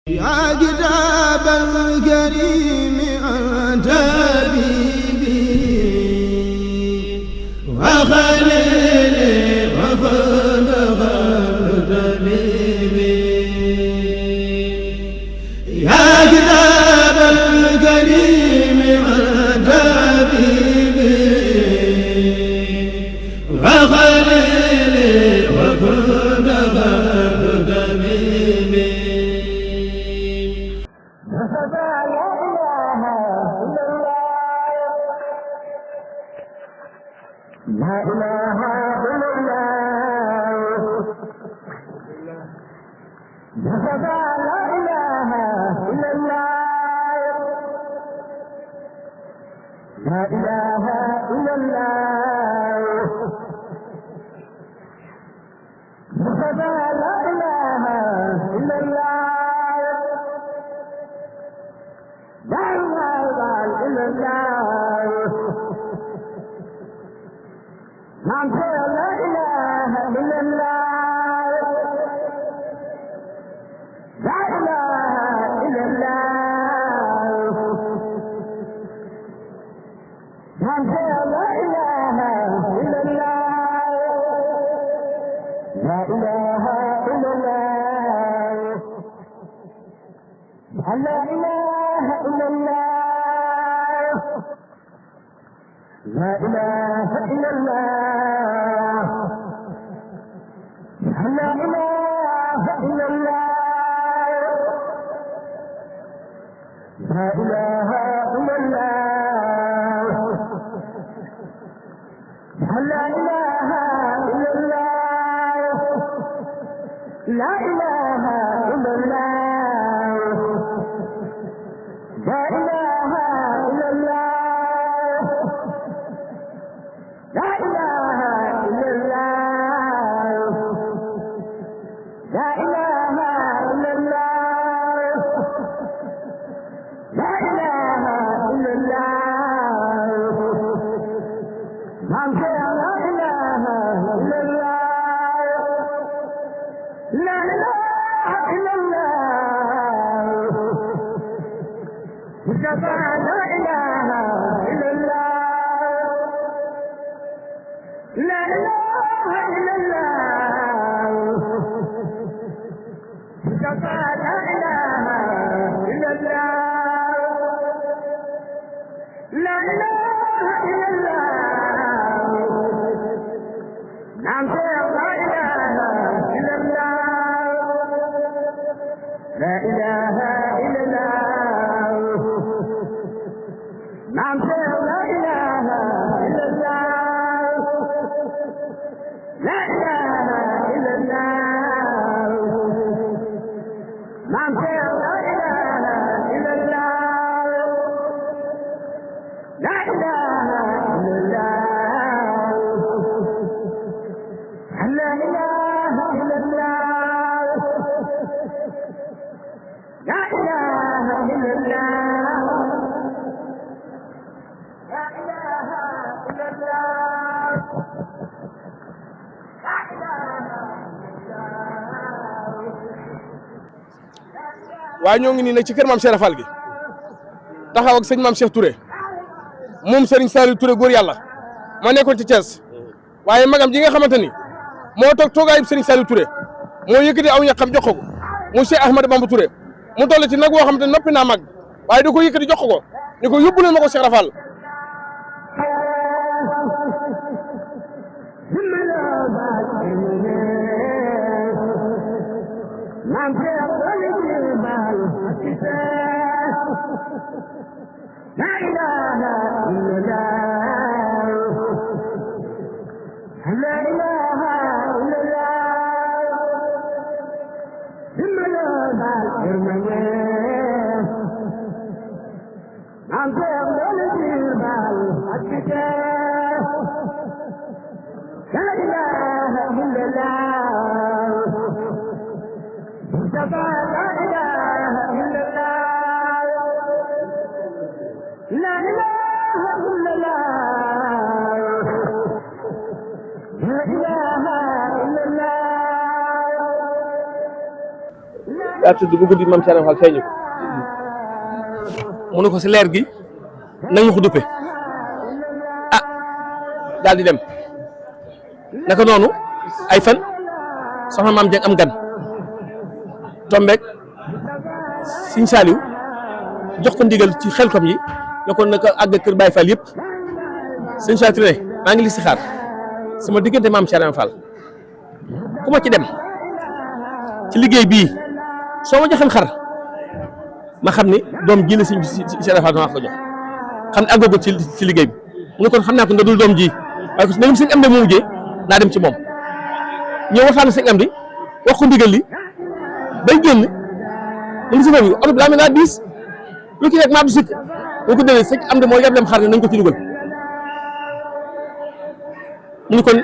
يا كتاب الكريم أنت حبيبي وخليلي وفضل طبيبي يا كتاب الكريم أنت حبيبي وخليلي وفضل طبيبي لا إله إلا الله لا إله إلا الله لا إله إلا الله لا إله إلا الله لا إله إلا الله نعم لا إله إلا الله لا إله إلا الله نعم لا إله إلا الله لا إله إلا الله لا إله إلا الله لا إله إلا الله لا إله إلا الله لا إله إلا الله لا إله إلا الله لا إله إلا الله لا إله إلا الله لا إله إلا الله لا إله إلا الله لا إله إلا الله لا إله إلا الله لا إله إلا الله مصطفى لا إله إلا الله لا إله إلا الله مصطفى لا إله إلا الله لا إله إلا الله نعم لا إله إلا الله لا إله إلا الله نعم لا إله إلا الله لا إله إلا الله نعم لا إله إلا الله لا إله إلا الله لا إله إلا الله لا إله إلا الله لا إله إلا الله لا إله waaye ñoo ngi nii nag ci kër maam Cheikh Fall gi taxaw ak sëñ maam Cheikh Touré moom Serigne Saliou Touré góor yàlla ma nekkoon ci Thiès waaye magam ji nga xamante ni moo toog toogaayub Serigne Saliou Touré moo yëkkati aw ñaqam jox ko mu Cheikh Ahmadou Bamba Touré mu toll ci nag woo xamante ni noppi naa mag waaye da ko yëkkati jox ko ni ko yóbbu leen ma ko Cheikh Fall لا إله إلا الله لا إله إلا الله ثم لا بالإرمان عن قبل الجبال الكتاب لا إله إلا الله مصطفى لا إله إلا الله لا إله إلا الله لا إله إلا الله daa tudd bu guddi maam Cheikh Fall feeñu ko mu ne ko si leer gi nanga ko duppe daal di dem naka noonu ay fan soxna maam Dieng am gan tombeek Sëñ Saaliw jox ko ndigal ci xelkom yi ne ko naka àgg kër Baye Fall yëpp Sëñ Saaliw Touré maa ngi li si xaar sama diggante maam Cheikh Fall ku ma ci dem ci liggéey bii soo ma joxeen xar ma xam ni doom ji la si Cheikh Fall maa ko jox xam ne àggagul ci liggéey bi mu ne kon xam naa ko nga dul doom ji waaye ko nagam sëñ am di mu mujjee naa dem ci moom ñëw waxtaan sëñ am di wax ko ndigal li bay génn mu ngi si foofu oto bi daa mel naa diis lu ki nekk maa du sikk boo ko déwee sëñ am di moo yab dem xar ne nañ ko ci dugal mu ni kon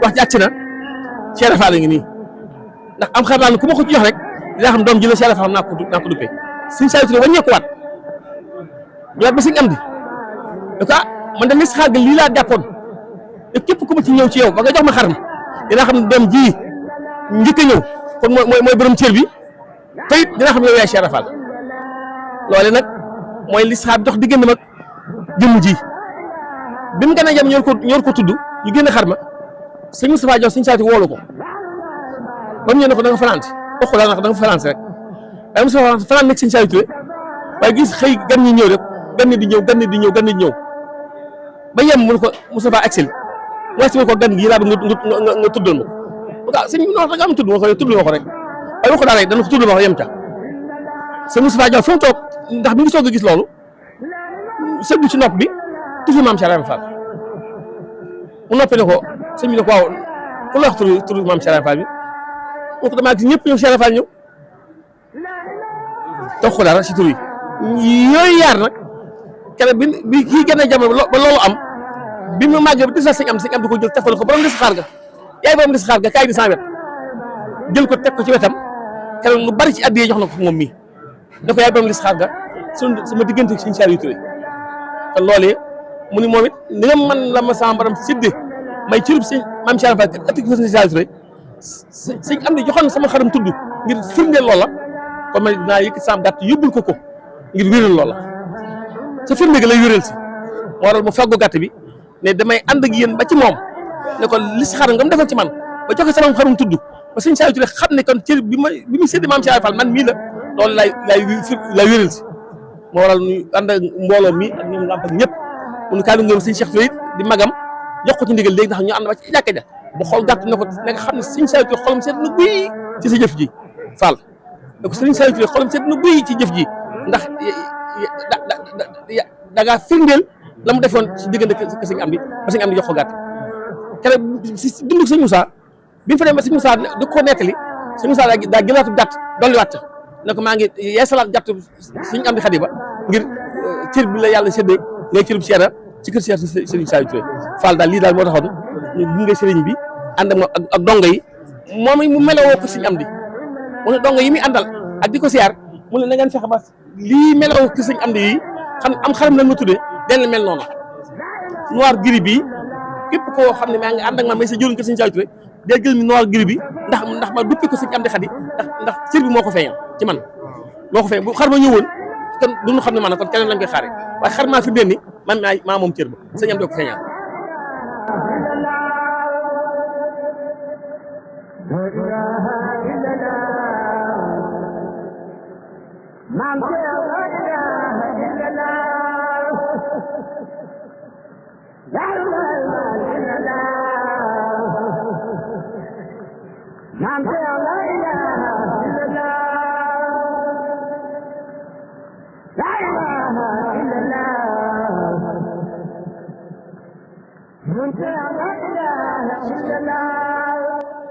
wax ci àcc na Cheikh Fall ngi nii ndax am xar daal ku ma ko ci jox rek dinaa xam doom ji la Cheikh Fall naa ko duppee Sëñ Saaliw Touré wàññeekuwaat ñëwaat ba sëñ am di da ko man de lis xaar ga lii laa jàppoon te képp ku ma ci ñëw ci yow ba nga jox ma xaram dinaa xam ne doom ji njëkk a ñëw kon mooy borom cër bi te it dinaa xam ne yow yaay Cheikh Fall loole nag mooy lis xaar dox diggante mag jëmm ji bi mu gën a jëm ñor ko tudd ñu génn xar ma sëñ Moustapha Diaw sëñ Saaliw woolu ko ba mu ñëw ne ko da nga fanaan wax ko daal nag da nga fanaan rek waaye Moustapha fanaan nekk sëñ Saaliw Touré waaye gis xëy gan ñi ñëw rek gan di ñëw ba yem mu ne ko Moustapha Axel mooy si ko gan gi laa bëgg nga tuddal ma ko ah sëñ bi non da nga am tudd ma ko tudd ma ko rek waaye wax ko daal rek dana ko tudd ma ko yem ca sëñ Moustapha Diaw fu mu toog ndax mi ngi soog a gis loolu sëgg ci nopp bi toujours maam Cheikh Fall mu noppi ne ko sëñ bi ne ko waaw ku la wax turu maam Cheikh Fall bi mu ko damaa gis ñëpp ñëw Cheikh Fall ñëw toog ko dara si tur yi yooyu yaar nag kenn bi kii gën a jamono ba loolu am bi mu màggee ba disa sëñ am di ko jël tefal ko borom di si xaar ga yaay borom di si xaar ga kaay di sans wet jël ko teg ko ci wetam kenn lu bari ci addiye jox na ko moom mii da ko yaay borom di si xaar ga sama diggante Sëñ Saaliw Touré kon loolee mu ni moom it ni nga man la ma sama borom sidde may cërub sëñ maam Cheikh Fall ati ko Sëñ Saaliw Touré sëñ am di joxoon sama xaram tudd ngir firndeel loola kon man dinaa yëkkat sama gàtt yóbbul ko ngir wéral loola sa firnde gi lay wéral si moo waral mu faggu gàtt bi ne damay ànd ak yéen ba ci moom ne ko li si xaram nga mu defal ci man ba joxe sama xarum tudd ba Sëñ Saaliw Touré xam ne kon cër bi muy sédde maam Cheikh Fall man mii la loolu lay wéral si moo waral ñu ànd ak mbooloo mi ak ñoom lamp ak ñëpp mu ne kaa du ngeen Sëñ Cheikh Touré it di magam jox ko ci ndigal léegi ndax ñu ànd ba ci jàkka ja ba xool gàtt na ko ne nga xam ne Sëñ Saaliw Touré xolam seet na guy ci sa jëf ji Fall donc Sëñ Saaliw Touré xolam seet na guy ci jëf ji ndax da ngaa firndeel la mu defoon ci diggante ka sëñ am bi ba sëñ am di jox ko gàtt keroog si dund sëñ Moussa bi mu fa dem ba sëñ Moussa di ko nettali sëñ Moussa daa jëlaatu gàtt dolliwaat ca ne ko maa ngi yeesalaat gàtt sëñ am di xadi ba ngir cër bi la yàlla séddee ngay cër bu seera ci kër Cheikh Sëriñ Saaliw Touré Fall daal lii daal moo taxoon ñu gunge sëriñ bi ànd ak dongo yi moom mu meloo ko sëñ am di mu ne dongo yi muy àndal ak di ko siyaar mu ne na ngeen fexe ba lii meloo ko sëñ am di yi xam am xaram lan ma tuddee den mel noonu noir gris bi képp koo xam ne maa ngi ànd ak man may sa jëriñ kër Sëñ Saaliw Touré day jël mi noir gris bi ndax ma duppi ko sëñ am di xadi ndax cër bi moo ko feeñal ci man moo ko feeñ bu xar ma ñëwoon kon duñu xam ne man kon keneen lañ koy xaaree waaye xar maa fi benn ni man maa moom cër ba sëñ am di ko feeñal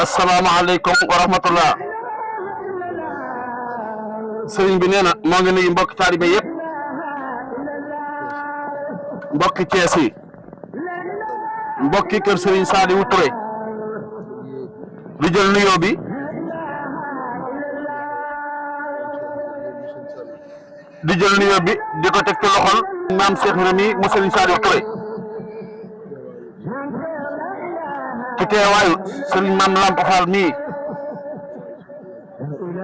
asalaamaaleykum wa rahmatullah sëriñ bi nee na moo ngi nuyu mbokki taalibe yëpp mbokki Cees yi mbokki kër Sëriñ Saaliw Touré di jël nuyoo bi di ko teg ci loxol maam Cheikh Remi mu Sëriñ Saaliw Touré ci teewaayu Sëriñ Maam Lamp Fall mii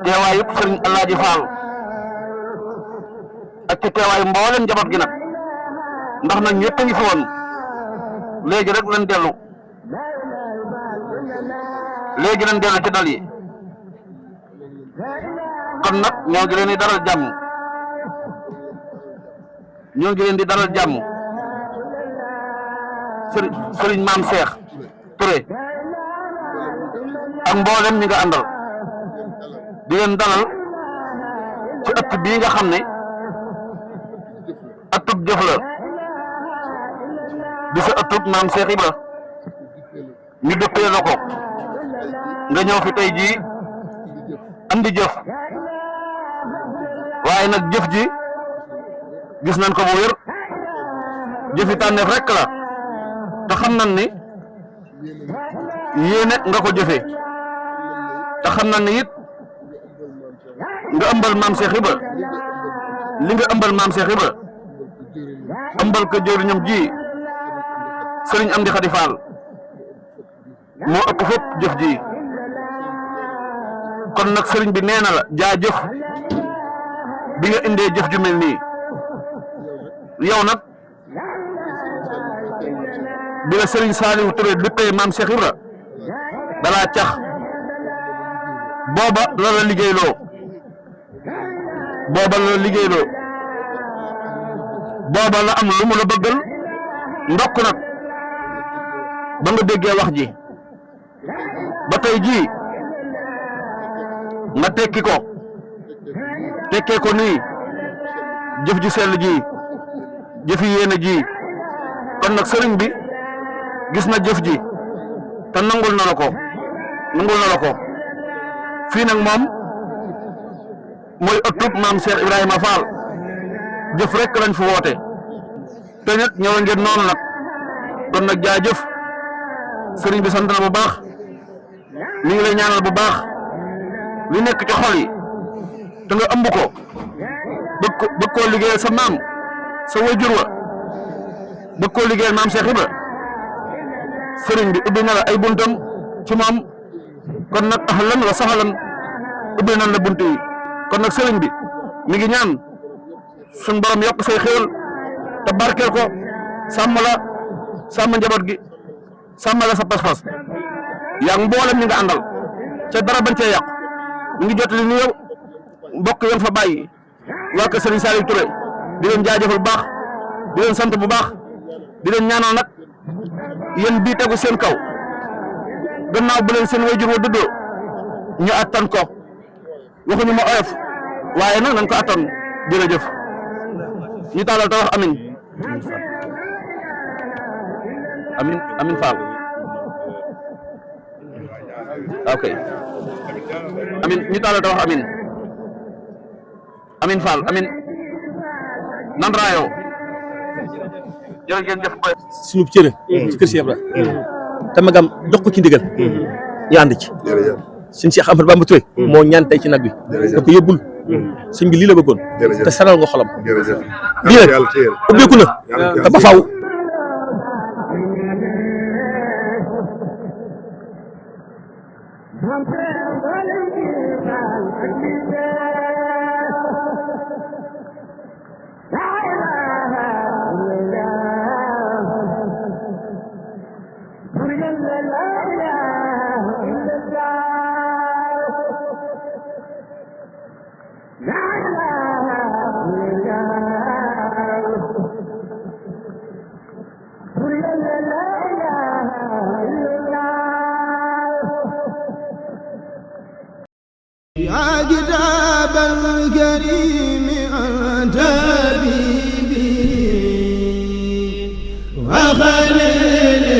teewaayu sëriñ Alaaji Fall ak ci teewaayu mboolem njaboot gi nag ndax nag ñëpp a ngi fi woon léegi rek lañ dellu ci dal yi kon nag ñoo ngi leen di dalal jàmm sëriñ maam Cheikh Touré ak mboolem ñi nga àndal di leen dalal ci ëtt bii nga xam ne ëttub jëf la di sa ëttub maam Cheikh Ibra ñu dëppee la ko nga ñëw fi tey jii andi jëf waaye nag jëf ji gis nañ ko bu wér jëfi tànneef rek la te xam nañ ni yéene nga ko jëfee te xam nañ ni it nga ëmbal maam Cheikh Ibra li nga ëmbal maam Cheikh Ibra ëmbal ko jëriñam ji sëriñ Amdi Xadi Fall moo ëpp fépp jëf ji kon nag sëriñ bi nee na la jaajëf bi nga indee jëf ju mel nii yow nag bi la sëriñ Saliou Touré dippee maam Cheikh Ibra dalaa cax booba la la liggéeyloo booba la am lu mu la bëggal ndokk nag ba nga déggee wax ji ba tey jii nga tekkee ko nii jëf ju sell ji jëfi yéene ji kon nag sëriñ bi gis na jëf ji te nangul na la ko fii nag moom mooy ëttub maam Cheikh Ibrahima Fall jëf rek lañ fi woote te nag ñëw ngeen noonu nag kon nag jaajëf sëriñ bi sant na bu baax mi ngi lay ñaanal bu baax li nekk ci xol yi te nga ëmb ko bëgg koo liggéeyal sa maam sa wajur wa bëgg koo liggéeyal maam Cheikh Ibra sëriñ bi ubbi na la ay buntam ci moom kon nag ahlan wa sahlan ubbi nañ la bunt yi kon nag sëriñ bi mi ngi ñaan suñ borom yokk say xéwal te barkeel ko sàmm njaboot gi sàmm la sa pas-pas yaa ngi mboolem ñi nga àndal ca dara bañ cee yàq mi ngi jotali ni yow mbokk yoon fa bàyyi waa kër Serigne Saliou Touré di leen jaajëfal bu baax di leen sant bu baax di leen ñaanal nag yéen bii tegu seen kaw gannaaw bu leen seen wayjur wa dëddoo ñu attan ko waxuñu ma oyof waaye nag nañ ko attan jërëjëf ñu taalal te wax amin amin Fall ok amin ñu taalal te wax amin Fall amin nan raayo jërë ngeen jëf koy suñu cëre ci kër Cheikh Ibra te magam jox ko ci ndigal ñu ànd ci suñ Cheikh Ahmadou Bamba Touré moo ñaan tey ci nag bi da ko yóbbul sëñ bi lii la bëggoon te saral nga xolam lii nag ubbeeku na te ba faaw يا كتاب الكريم أنت حبيبي وخليلي